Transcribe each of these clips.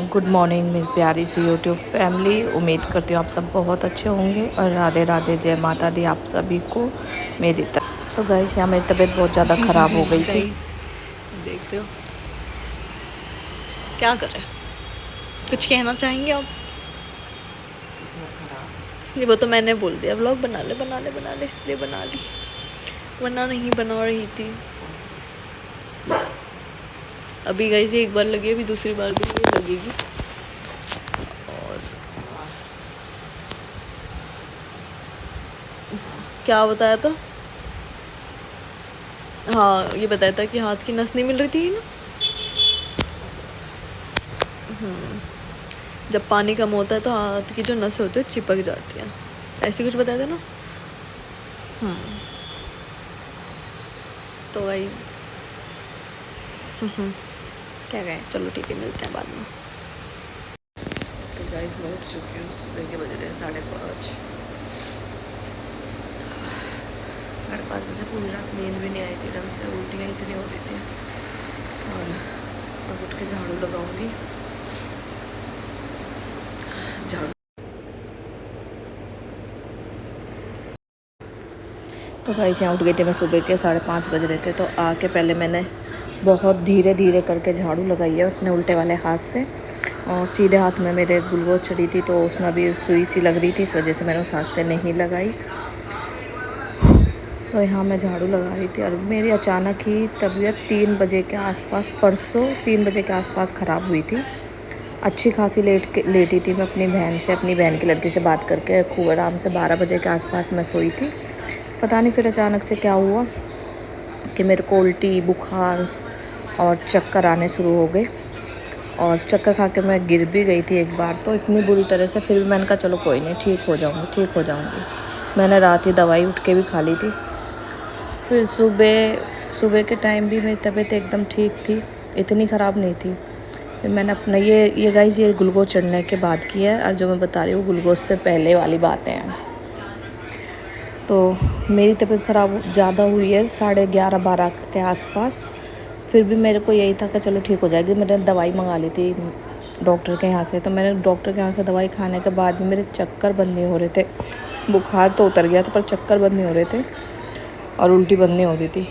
Good morning मेरी प्यारी सी YouTube family. उम्मीद करती हूँ आप सब बहुत अच्छे होंगे और राधे राधे, जय माता दी आप सभी को मेरी तरफ। तो गाइस यहाँ मेरी तबीयत बहुत ज़्यादा ख़राब हो गई थी। देखते हो क्या कर रहे, कुछ कहना चाहेंगे आप? ये वो तो मैंने बोल दिया, व्लॉग बना ले इसलिए बना ली, वरना नहीं बना रही थी। अभी गाइस एक बार लगी, अभी दूसरी बार भी ये लगेगी। और क्या बताया था? हाँ, ये बताया था कि हाथ की नस नहीं मिल रही थी ना। जब पानी कम होता है तो हाथ की जो नस होती है चिपक जाती है, ऐसे कुछ बताया था ना। तो गाइस क्या कहें, चलो ठीक है, मिलते हैं बाद में। तो गाइस मैं उठ चुकी हूँ, सुबह के बज रहे हैं 5:30। 5:30 बजे पूरी रात नींद भी नहीं आई थी ढंग से, उल्टियाँ इतनी हो रही थी। और अब उठ के झाड़ू लगाऊंगी। झाड़ू तो गाइस यहाँ उठ गई थी मैं सुबह के 5:30 बज रहे थे। तो आके पहले मैंने बहुत धीरे धीरे करके झाड़ू लगाई है अपने उल्टे वाले हाथ से, और सीधे हाथ में मेरे ग्लूकोज चढ़ी थी तो उसमें अभी सुई सी लग रही थी, इस वजह से मैंने उस हाथ से नहीं लगाई। तो यहाँ मैं झाड़ू लगा रही थी और मेरी अचानक ही तबीयत 3 बजे के आसपास, परसों 3 बजे के आसपास ख़राब हुई थी। अच्छी खासी लेटी थी मैं अपनी बहन की लड़की से बात करके खूब आराम से 12 बजे के आसपास मैं सोई थी। पता नहीं फिर अचानक से क्या हुआ कि मेरे को उल्टी, बुखार और चक्कर आने शुरू हो गए। और चक्कर खा के मैं गिर भी गई थी एक बार, तो इतनी बुरी तरह से। फिर भी मैंने कहा चलो कोई नहीं, ठीक हो जाऊँगी। मैंने रात ही दवाई उठ के भी खा ली थी। फिर सुबह के टाइम भी मेरी तबीयत एकदम ठीक थी, इतनी ख़राब नहीं थी। फिर मैंने अपना ये गाइस ये ग्लूकोज चढ़ने के बाद की है, और जो मैं बता रही हूँ ग्लूकोज से पहले वाली बातें हैं। तो मेरी तबीयत ख़राब ज़्यादा हुई है 11:30-12 के आसपास। फिर भी मेरे को यही था कि चलो ठीक हो जाएगी। मैंने दवाई मंगा ली थी डॉक्टर के यहाँ से। तो मैंने डॉक्टर के यहाँ से दवाई खाने के बाद भी मेरे चक्कर बंद नहीं हो रहे थे। बुखार तो उतर गया था पर चक्कर बंद नहीं हो रहे थे और उल्टी बंद नहीं हो रही थी।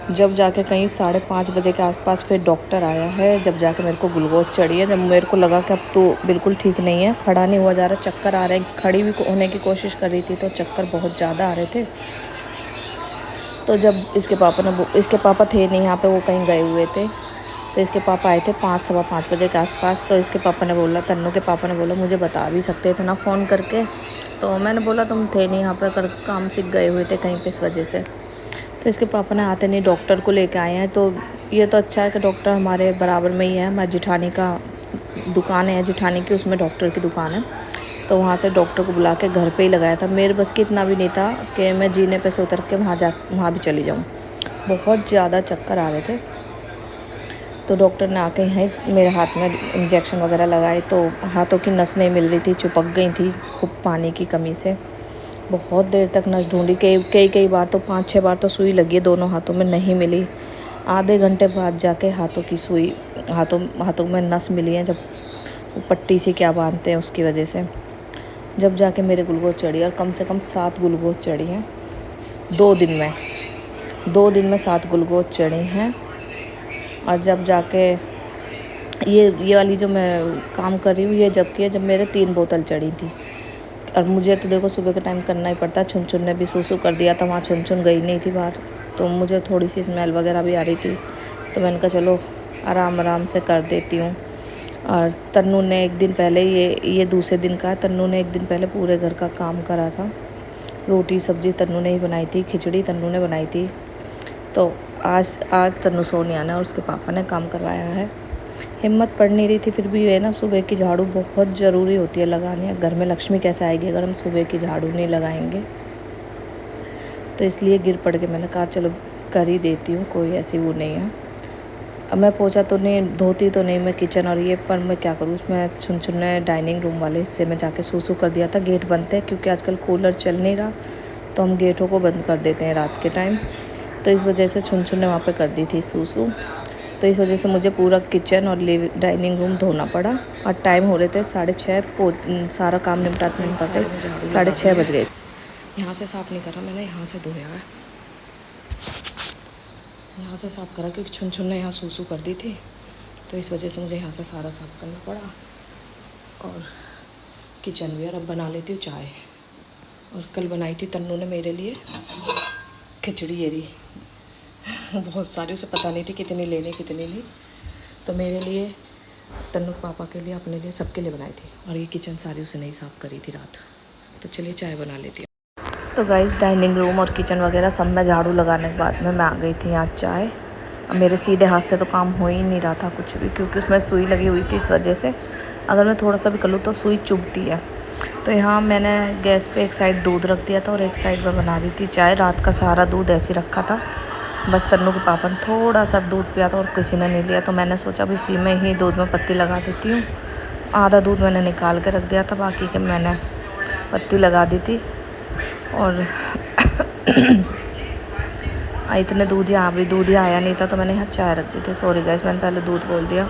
जब जाके कहीं 5:30 बजे के आसपास फिर डॉक्टर आया है, जब जाके मेरे को ग्लूकोज चढ़ी है। जब मेरे को लगा कि अब तो बिल्कुल ठीक नहीं है, खड़ा नहीं हुआ जा रहा, चक्कर आ रहे हैं, खड़ी भी होने की कोशिश कर रही थी तो चक्कर बहुत ज़्यादा आ रहे थे। तो जब इसके पापा थे नहीं यहाँ पे, वो कहीं गए हुए थे। तो इसके पापा आए थे 5-5:15 बजे के आसपास। तो इसके पापा ने बोला, तन्नू के पापा ने बोला मुझे बता भी सकते थे ना फ़ोन करके। तो मैंने बोला तुम थे नहीं यहाँ पे, काम से गए हुए थे कहीं पे, इस वजह से। तो इसके पापा ने आते नहीं डॉक्टर को लेके आए हैं। तो ये तो अच्छा है कि डॉक्टर हमारे बराबर में ही है, हमारी जिठानी का दुकान है, जिठानी की, उसमें डॉक्टर की दुकान है। तो वहाँ से डॉक्टर को बुला के घर पे ही लगाया था। मेरे बस की इतना भी नहीं था कि मैं जीने पे से उतर के वहाँ भी चली जाऊँ। बहुत ज़्यादा चक्कर आ रहे थे। तो डॉक्टर ने आके यहीं मेरे हाथ में इंजेक्शन वगैरह लगाए। तो हाथों की नस नहीं मिल रही थी, चिपक गई थी खूब पानी की कमी से। बहुत देर तक नस ढूंढी, कई बार तो 5-6 बार तो सुई लगी है दोनों हाथों में, नहीं मिली। आधे घंटे बाद जाके हाथों में नस मिली है, जब वो पट्टी से क्या बांधते हैं उसकी वजह से। जब जाके मेरे ग्लूकोज चढ़ी, और कम से कम 7 ग्लूकोज चढ़ी हैं 2 दिन में। 2 दिन में 7 ग्लूकोज चढ़ी हैं। और जब जाके ये वाली जो मैं काम कर रही हूँ, ये जब मेरे 3 बोतल चढ़ी थी। और मुझे तो देखो सुबह के टाइम करना ही पड़ता है। छुन ने भी सूसू कर दिया था, वहाँ छुन गई नहीं थी बाहर, तो मुझे थोड़ी सी स्मेल वगैरह भी आ रही थी। तो मैंने कहा चलो आराम से कर देती हूँ। और तन्नू ने एक दिन पहले, ये दूसरे दिन का, तन्नू ने एक दिन पहले पूरे घर का काम करा था। रोटी सब्ज़ी तन्नू ने ही बनाई थी, खिचड़ी तन्नू ने बनाई थी। तो आज तन्नू सो नहीं आना और उसके पापा ने काम करवाया है। हिम्मत पड़ नहीं रही थी, फिर भी है ना, सुबह की झाड़ू बहुत ज़रूरी होती है लगानी। घर में लक्ष्मी कैसे आएगी अगर हम सुबह की झाड़ू नहीं लगाएंगे। तो इसलिए गिर पड़ के मैंने कहा चलो कर ही देती हूँ, कोई ऐसी वो नहीं है। अब मैं पोछा तो नहीं, धोती तो नहीं मैं किचन और ये, पर मैं क्या करूँ, उसमें छुन ने डाइनिंग रूम वाले हिस्से में जाके सूसू कर दिया था। गेट बंद थे क्योंकि आजकल कूलर चल नहीं रहा, तो हम गेटों को बंद कर देते हैं रात के टाइम। तो इस वजह से छुन ने वहाँ पे कर दी थी सूसू। तो इस वजह से मुझे पूरा किचन और डाइनिंग रूम धोना पड़ा। और टाइम हो रहे थे 6:30, सारा काम निपटाते 6:30 बज गए। यहाँ से साफ़ नहीं करा मैंने, यहाँ से धोया है। यहाँ से साफ़ करा क्योंकि छुन छुन ने यहाँ सूसू कर दी थी, तो इस वजह से मुझे यहाँ से सारा साफ़ करना पड़ा। और किचन भी, और अब बना लेती हूँ चाय। और कल बनाई थी तन्नू ने मेरे लिए खिचड़ी येरी बहुत सारी, उसे पता नहीं थी कितनी लेनी कितनी नहीं, तो मेरे लिए, तन्नू पापा के लिए, अपने लिए, सबके लिए बनाई थी। और ये किचन सारी उसे नहीं साफ़ करी थी रात। तो चलिए चाय बना लेती हूँ। तो गाइस डाइनिंग रूम और किचन वगैरह सब में झाड़ू लगाने के बाद में मैं आ गई थी यहाँ चाय। अब मेरे सीधे हाथ से तो काम हो ही नहीं रहा था कुछ भी, क्योंकि उसमें सुई लगी हुई थी। इस वजह से अगर मैं थोड़ा सा भी कर लूँ तो सुई चुभती है। तो यहाँ मैंने गैस पे एक साइड दूध रख दिया था और एक साइड में बना रही थी चाय। रात का सारा दूध ऐसे रखा था, बस तन्नू के पापा ने थोड़ा सा दूध पिया था और किसी ने नहीं लिया। तो मैंने सोचा अब इसी में ही दूध में पत्ती लगा देती हूँ। आधा दूध मैंने निकाल के रख दिया था, बाकी के मैंने पत्ती लगा दी थी। और इतने दूध यहाँ भी दूध ही आया नहीं था, तो मैंने यहाँ चाय रख दी थी। सॉरी गाइस, मैंने पहले दूध बोल दिया।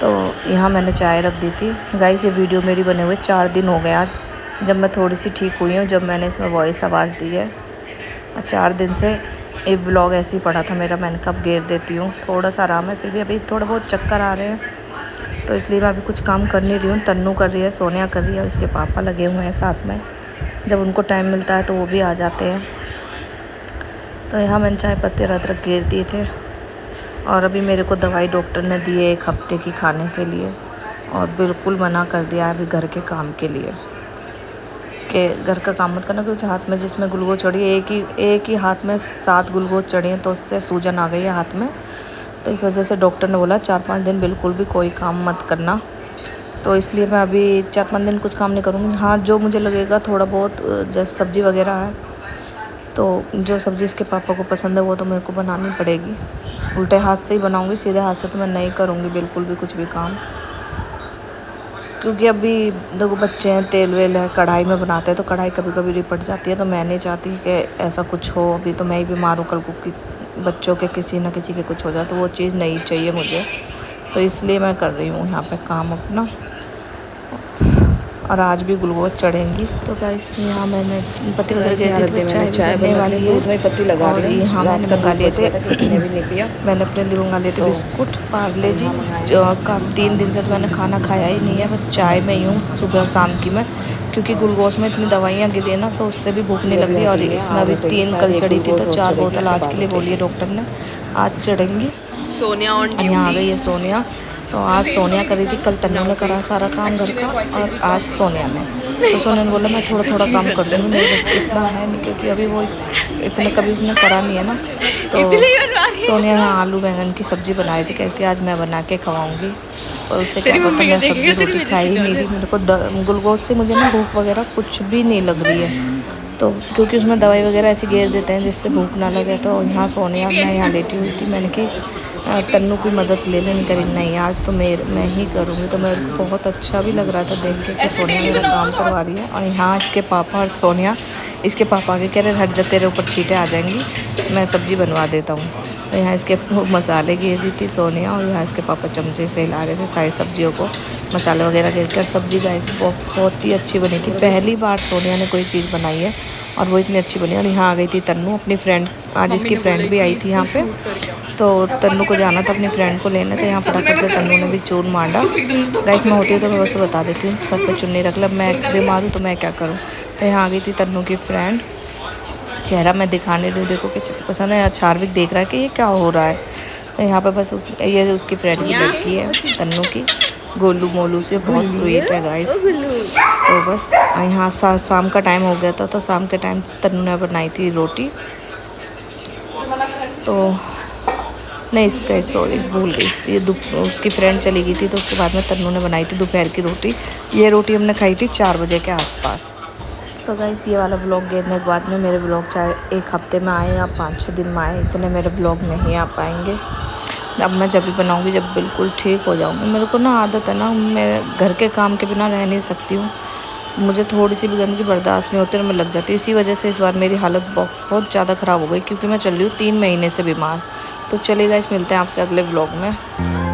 तो यहाँ मैंने चाय रख दी थी। गाइस ये वीडियो मेरी बने हुए 4 दिन हो गए आज, जब मैं थोड़ी सी ठीक हुई हूँ, जब मैंने इसमें वॉइस आवाज़ दी है। 4 दिन से ये व्लॉग ऐसे ही पड़ा था मेरा। मैंने कब घेर देती हूँ, थोड़ा सा आराम है, फिर भी अभी थोड़ा बहुत चक्कर आ रहे हैं, तो इसलिए मैं अभी कुछ काम कर नहीं रही हूँ। तन्नू कर रही है, सोनिया कर रही है, इसके पापा लगे हुए हैं साथ में। जब उनको टाइम मिलता है तो वो भी आ जाते हैं। तो यहाँ मैंने चाय पत्ती और अदरक घेर दिए थे। और अभी मेरे को दवाई डॉक्टर ने दी है 1 हफ्ते की खाने के लिए, और बिल्कुल मना कर दिया है अभी घर के काम के लिए कि घर का काम मत करना, क्योंकि हाथ में जिसमें ग्लूकोज चढ़ी है, एक ही हाथ में 7 ग्लूकोज चढ़ी हैं, तो उससे सूजन आ गई है हाथ में। तो इस वजह से डॉक्टर ने बोला 4-5 दिन बिल्कुल भी कोई काम मत करना। तो इसलिए मैं अभी 4-5 दिन कुछ काम नहीं करूँगी। हाँ, जो मुझे लगेगा थोड़ा बहुत, जैसे सब्ज़ी वगैरह है, तो जो सब्ज़ी इसके पापा को पसंद है वो तो मेरे को बनानी पड़ेगी। उल्टे हाथ से ही बनाऊँगी, सीधे हाथ से तो मैं नहीं करूँगी बिल्कुल भी कुछ भी काम, क्योंकि अभी देखो बच्चे हैं, तेल वेल है, कढ़ाई में बनाते हैं तो कढ़ाई कभी कभी रिपट जाती है। तो मैं नहीं चाहती कि ऐसा कुछ हो। अभी तो मैं ही बीमार हूँ, कल को कि बच्चों के किसी न किसी के कुछ हो जाए, तो वो चीज़ नहीं चाहिए मुझे। तो इसलिए मैं कर रही हूँ यहाँ पे काम अपना। और आज भी ग्लूकोज चढ़ेंगी। तो गाइस यहाँ मैंने पत्ती वगैरह चाय बनने वाली है, दूध में पत्ती लगा रही है। यहाँ मैंने मंगा लिए थे, किसी ने भी नहीं पिया। मैंने अपने लिए मंगा लिए थे बिस्कुट पार्ले जी, जो 3 दिन से तो मैंने खाना खाया ही नहीं है, बस चाय में ही हूँ सुबह और शाम की मैं, क्योंकि ग्लूकोज में इतनी दवाइयाँ गिरी है ना, तो उससे भी भूख नहीं लगती। और इसमें अभी 3 कल चढ़ी थी, तो 4 बोतल आज के लिए बोली है डॉक्टर ने, आज चढ़ेंगी। Sonia on duty. यहाँ आ गई है सोनिया। तो आज सोनिया करी थी, कल तन्नू ने करा सारा काम घर का, और आज सोनिया ने। तो सोनिया ने बोला मैं थोड़ा थोड़ा काम कर दूँगी, मेरे बस इतना है नहीं, क्योंकि अभी वो इतने कभी उसने करा नहीं है ना। तो सोनिया यहाँ आलू बैंगन की सब्ज़ी बनाई थी, कहती आज मैं बना के खवाऊँगी। और उससे क्या पता, मैं सब्ज़ी रोटी खाई ही नहीं थी। मेरे को ग्लूकोज से मुझे ना भूख वगैरह कुछ भी नहीं लग रही है, तो क्योंकि उसमें दवाई वगैरह ऐसी घेर देते हैं जिससे भूख ना लगे। तो यहाँ सोनिया, मैं यहाँ लेटी हुई थी, मैंने कि तन्नू की मदद ले लेनी करी, नहीं आज तो मैं ही करूँगी। तो मेरे को बहुत अच्छा भी लग रहा था देख के कि सोनिया मेरा काम करवा रही है। और यहाँ इसके पापा और सोनिया, इसके पापा आगे कह रहे हट जा, तेरे ऊपर छींटे आ जाएंगी, मैं सब्ज़ी बनवा देता हूँ। तो यहाँ इसके मसाले गिर रही थी सोनिया, और यहाँ इसके पापा चमचे से हिला रहे थे सारी सब्जियों को, मसाले वगैरह गिर कर। सब्ज़ी गाइस बहुत ही अच्छी बनी थी, पहली बार सोनिया ने कोई चीज़ बनाई है और वो इतनी अच्छी बनी। और यहाँ आ गई थी तन्नू अपनी फ्रेंड, आज इसकी फ्रेंड भी आई थी यहाँ पे, तो तन्नू को जाना था अपनी फ्रेंड को लेने। तो यहाँ फटाफट से तन्नू ने भी चूर मांडा। गाइस मैं होती हूँ तो मैं वैसे बता देती हूँ, सर पे चुन्नी रख लो, मैं बीमार हूँ तो मैं क्या करूँ। तो यहाँ आ गई थी तन्नू की फ्रेंड, चेहरा मैं दिखाने रही हूँ, देखो किसी को पसंद है। चार्विक देख रहा है कि ये क्या हो रहा है। तो यहाँ पे बस ये उसकी फ्रेंड की लड़की है तन्नू की, गोलू मोलू से बहुत स्वीट है गाइस। तो बस यहाँ शाम का टाइम हो गया था, तो शाम के टाइम तन्नू ने बनाई थी रोटी। तो नहीं, इसका सॉरी भूल गई, ये उसकी फ्रेंड चली गई थी, तो उसके बाद में तन्नू ने बनाई थी दोपहर की रोटी। ये रोटी हमने खाई थी 4 बजे के आसपास। तो गाइस ये वाला व्लॉग गिरने के बाद में मेरे व्लॉग चाहे 1 हफ्ते में आए या 5-6 दिन में आए, इतने मेरे व्लॉग नहीं आ पाएंगे। अब मैं जब भी बनाऊंगी, जब बिल्कुल ठीक हो जाऊंगी। मेरे को ना आदत है ना, मैं घर के काम के बिना रह नहीं सकती हूँ, मुझे थोड़ी सी भी गंदगी बर्दाश्त नहीं होती और मैं लग जाती हूँ। इसी वजह से इस बार मेरी हालत बहुत ज़्यादा ख़राब हो गई, क्योंकि मैं चल रही हूँ 3 महीने से बीमार। तो चलिए गाइस, मिलते हैं आपसे अगले व्लॉग में।